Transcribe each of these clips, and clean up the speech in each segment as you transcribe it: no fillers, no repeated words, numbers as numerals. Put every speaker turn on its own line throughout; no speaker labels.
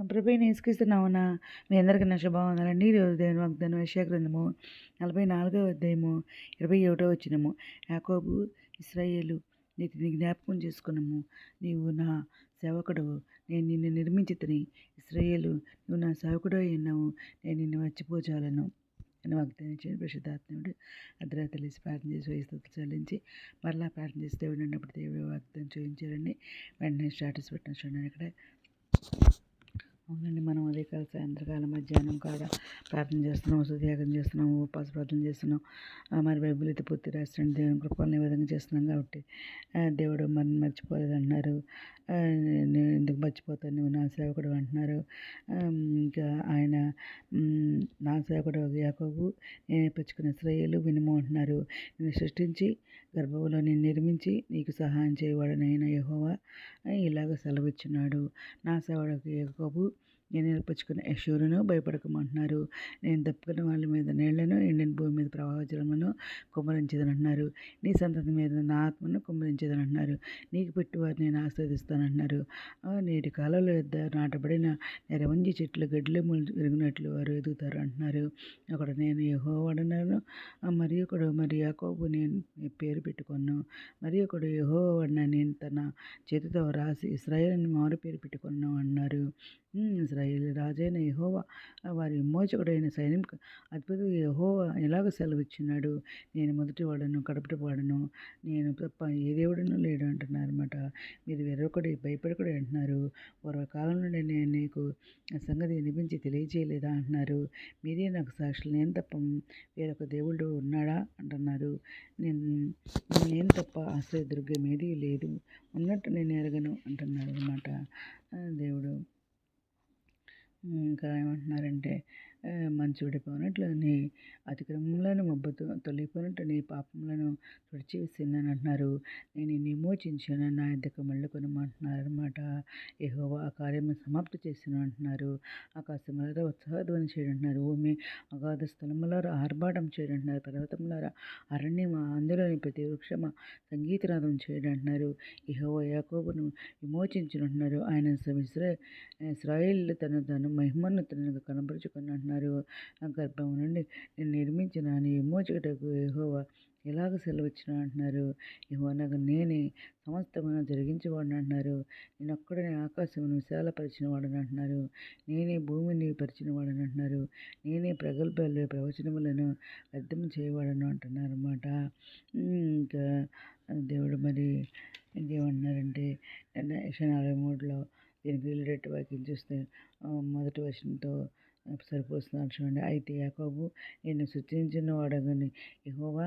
ప్రభువైన యేసుక్రీస్తు నామమున మీ అందరికీ నా శుభవందనాలండి. ఈరోజు దేవుని వాగ్దానం యెషయా గ్రంథము 44వ అధ్యాయము 21వ వచనము. యాకోబు, ఇశ్రాయేలు, నీతిని జ్ఞాపకం చేసుకున్నాము. నీవు నా సేవకుడవు, నేను నిన్ను నిర్మించితిని. ఇశ్రాయేలు, నువ్వు నా సేవకుడవు ఉన్నావు, నేను నిన్ను మర్చిపోజాలను అని వాగ్దానం ఇచ్చిన పరిశుద్ధాత్ముడు అర్ధరాత్రి లేచి ప్రార్థన చేసి వయసుతో చెల్లించి మరలా ప్రార్థన చేసి దేవుడు ఉన్నప్పుడు దేవుడు వాగ్దానం చూపించారండి. వెంటనే స్టాటస్ పెట్టిన చూడండి. ఇక్కడ అవునండి, మనం ఉదయకాల సాయంత్రకాలం మధ్యాహ్నం కాడ ప్రార్థన చేస్తున్నాం, సుత్యాగం చేస్తున్నాం, ఉపవాస ప్రార్థన చేస్తున్నాం. మరి బైబిల్ అయితే పూర్తి రాష్ట్రాన్ని దేవుని కృపల్ని ఈ విధంగా చేస్తున్నాం కాబట్టి దేవుడు మనల్ని మర్చిపోలేదు అంటున్నారు. నేను ఎందుకు మర్చిపోతాను, నువ్వు నా సేవకుడు అంటున్నారు. ఇంకా ఆయన నా సేవకుడు యాకోబు, నేను ఏర్పరచుకున్న ఇశ్రాయేలు వినుము అంటున్నారు. నేను సృష్టించి గర్భంలో నేను నిర్మించి నీకు సహాయం చేయవాడనైనా యెహోవా ఇలాగ సెలవిచ్చున్నాడు. నా సేవకుడు యాకోబు, నేను ఏర్పరచుకున్న యెషూరును భయపడకమంటున్నారు. నేను తప్పుకున్న వాళ్ళ మీద నీళ్లను, ఎండిన భూమి మీద ప్రవాహజలమును కుమ్మరించదనంటున్నారు. నీ సంతతి మీద నా ఆత్మను కుమ్మరించదనంటున్నారు. నీకు పెట్టువారిని నేను ఆస్వాదిస్తానంటున్నారు. నేటి కాలంలో నాటబడిన నెరవంజి చెట్లు గడ్డిలో విరిగినట్లు వారు ఎదుగుతారు అంటున్నారు. అక్కడ నేను యెహోవాడన్నాను, మరి యాకోబు నేను పేరు పెట్టుకున్నాను. మరి ఒకడు యెహోవాడిన నేను తన చేతితో రాసి ఇశ్రాయేలు అని మారు పేరు పెట్టుకున్నాను అన్నారు. ఇశ్రాయేలు రాజైన యెహోవా వారి విమోచకుడైన సైన్యం అద్భుత యెహోవా ఎలాగ సెలవిచ్చున్నాడు. నేను మొదటి వాడను, కడపటి వాడను, నేను తప్ప ఏ దేవుడును లేడు అంటున్నారు అనమాట. మీరు వేరొకటి భయపడకూడదు అంటున్నారు. పూర్వకాలం నుండి నేను నీకు సంగతి వినిపించి తెలియజేయలేదా అంటున్నారు. మీరే నాకు సాక్షులు, నేను తప్ప వేరొక దేవుడు ఉన్నాడా అంటున్నారు. నేను తప్ప ఆశ్రయదుర్గం ఏదీ లేదు, ఉన్నట్టు నేను ఎరగను అంటున్నారు అనమాట దేవుడు. ఇంకా ఏమంటున్నారంటే, మంచు విడిపోయినట్లు నీ అతిక్రమములను మబ్బుతో తొలగిపోయినట్టు నీ పాపములను తుడిచివేసినాను అంటున్నారు. నేను నిన్ను విమోచించాను, నా యొద్దకు మళ్ళుకొనమంటున్నారు అనమాట. యెహోవా ఆ కార్యము సమాప్తి చేసిన అంటున్నారు. ఆకాశములారా ఉత్సాహధ్వని చేయడం అంటున్నారు. భూమి అగాధ స్థలములారా ఆర్భాటం చేయడం అంటున్నారు. పర్వతములారా అరణ్యమా, అందులోని ప్రతి వృక్షమ సంగీతనాదం చేయడం అంటున్నారు. యెహోవా యాకోబును విమోచించును అంటున్నారు. ఆయన ఇశ్రాయేలు తన మహిమను తనకు కనపరుచుకుని అంటున్నారు. ఆ గర్భం నుండి నేను నిర్మించిన నీ విమోచకుడకు యెహోవా ఎలాగ సెలవిచ్చిన అంటున్నారు. యెహోవా నేనే సమస్తమును జరిగించేవాడిని అంటున్నారు. నేను ఒక్కడనే ఆకాశమును విశాలపరిచిన వాడని అంటున్నారు. నేనే భూమిని పరిచిన వాడని అంటున్నారు. నేనే ప్రగల్భాలు ప్రవచనములను అర్థం చేయవాడను అంటున్నారు అన్నమాట. ఇంకా దేవుడు మరి ఇంకేమంటున్నారంటే, 43లో దీనికి రిలేటెడ్ వాక్యం చూస్తే మొదటి వచనంతో సరిపోస్తున్నారు చూడండి. అయితే యాకోబు నేను సృష్టించిన వాడగని యెహోవా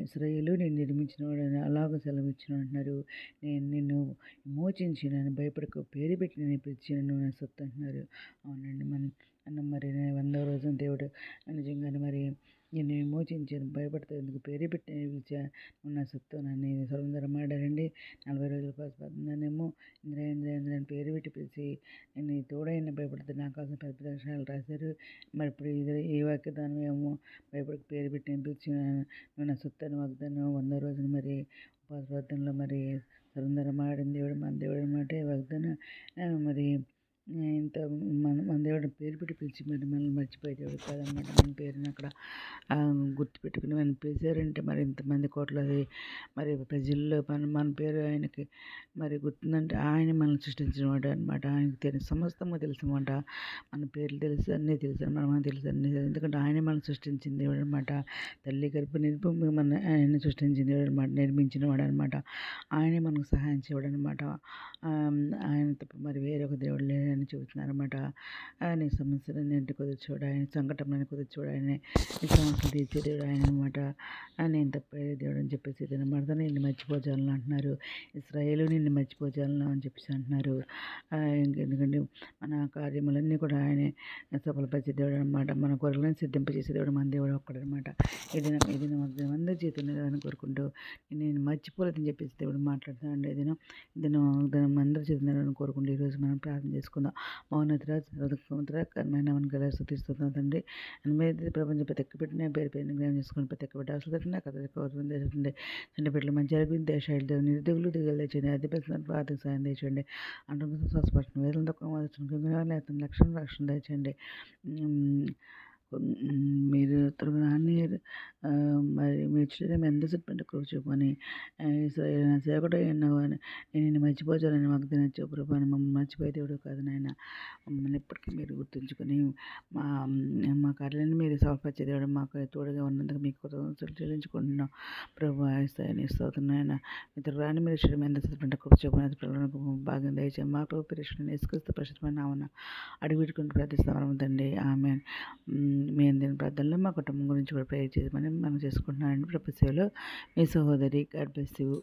ఇశ్రాయేలు నేను నిర్మించిన వాడని అలాగ సెలవిచ్చిన అంటున్నారు. నేను నిన్ను విమోచించినని భయపడకు, పేరు పెట్టి నేను పిలిచినను నా సొత్తు అంటున్నారు. అవునండి, మరి 100వ రోజున దేవుడు నిజంగానే మరి నిన్ను విమోచించాను, భయపడితే ఎందుకు పేరు పెట్టి పిలిచా, నువ్వు నా సొత్తు నన్ను సొరందరం ఆడారండి. 40 రోజుల పడుతుందనేమో ఇంద్ర పేరు పెట్టి పిలిచి నేను తోడైన భయపడితే నా కోసం పెద్ద పెద్ద అక్షరాలు రాశారు. మరి ఇప్పుడు ఈ వాక్యదానం ఏమో భయపడికి పేరు పెట్టి నేను పిలిచి నువ్వు నా సొత్తు వాగ్దానం 100వ రోజున మరి ఉపవాస ప్రార్థనలో మరి సొరందరం ఆడిన దేవుడు మన దేవుడు అనమాట. ఈ వాగ్దానం మరి ఇంత మన దేవుడు పేరు పెట్టి పిలిచి మరి మనల్ని మర్చిపోయే దేవుడు కాదనమాట. మన పేరుని అక్కడ గుర్తుపెట్టుకుని మనం పిలిచారంటే మరి ఇంతమంది కోట్లది మరి ప్రజల్లో మన పేరు ఆయనకి మరి గుర్తుందంటే ఆయన మనల్ని సృష్టించిన వాడు అనమాట. ఆయనకి తెలుసు, సమస్తము తెలుసు అనమాట. మన పేర్లు తెలుసు, అన్నీ తెలుసు, మన తెలుసు అన్నీ తెలుసు. ఎందుకంటే ఆయనే మనం సృష్టించిన దేవుడు అనమాట. తల్లి గర్భ నింపు మన ఆయన సృష్టించిన దేవుడు అనమాట, నిర్మించిన వాడు అనమాట. ఆయనే మనకు సహాయం చేయడం అనమాట. ఆయన తప్ప మరి వేరొక దేవుడు లేదని చెబుతున్నారన్నమాట. నీ సమస్యలన్నింటి కుదిర్చోడు ఆయన, సంకటంలో కుదిర్చోడు ఆయనే, నీ సమస్యలు తీర్చే దేవుడు ఆయన అనమాట. నేను తప్ప దేవుడు అని చెప్పేసి అనమాట. నిన్ను మర్చిపోజాలను అంటున్నారు. ఇశ్రాయేలు నిన్ను మర్చిపోజాలను అని చెప్పేసి అంటున్నారు. ఎందుకంటే మన కార్యములన్నీ కూడా ఆయనే సఫలపరిచే దేవుడు అనమాట. మన కొరలను సిద్ధింపజేసే దేవుడు మన దేవుడు ఒక్కడనమాట. ఏదైనా అందరి జీవితంలో అని కోరుకుంటూ నేను మర్చిపోలేదని చెప్పేసి దేవుడు మాట్లాడుతానండి. ఏదైనా అందరి జీవితంలో కోరుకుంటూ ఈరోజు మనం ప్రార్థన చేసుకుందాం. మౌనతర కర్మైన గల స్థుతిస్తున్నాం తండ్రి. ఎనభై ప్రపంచం ప్రతి ఒక్క పెట్టిన పేరు జ్ఞానం చేసుకుని ప్రతి ఒక్క బిడ్డ అసలు కట్టిన కథ దేశండి చిన్న బిడ్డలు మంచి ఆరోగ్యం దేశాలు నిరుద్యోగులు దిగులు తెచ్చండి. అధిపతి ఆర్థిక సాయం తెచ్చండి. అంటున్న స్వస్పష్టం వేదన తక్కువ తొలగిరాని అతని రక్షణ దయచేయండి. మీరు తొలగిరాని మరి మీ శరీరం ఎంత చెప్పండి కృప చూపని నా సేవకుడు ఉన్నావు అని నేను నిన్ను మర్చిపోచాలని మాకు తినచ్చు ప్రభాని మమ్మల్ని మర్చిపోయే దేవుడు కాదు నాయన. మమ్మల్ని ఎప్పటికీ మీరు గుర్తుంచుకొని మా మా కార్యాలను మీరు సఫలపరిచే దేవుడు మాకు తోడుగా ఉన్నందుకు మీకు కృతజ్ఞతలు చెల్లించుకుంటున్నాం ప్రభు. స్తోత్రనాయన ఇతర రాని మీరు శరీరం ఎంత చెప్పండి కృప చూపని ప్రజలకు భాగం దయచేసి మా ప్రభు పరిరక్షణ యేసుక్రీస్తు పరిశుద్ధమైన నామమున అడిగి పెట్టుకుని ప్రార్థిస్తాం తండ్రి. ఆమేన్. మేము దీని ప్రార్థనలో మా కుటుంబం గురించి కూడా ప్రేయర్ చేయమని మనం చేసుకుంటున్నానండి. ప్రభుత్వంలో మీ సహోదరి. God bless you.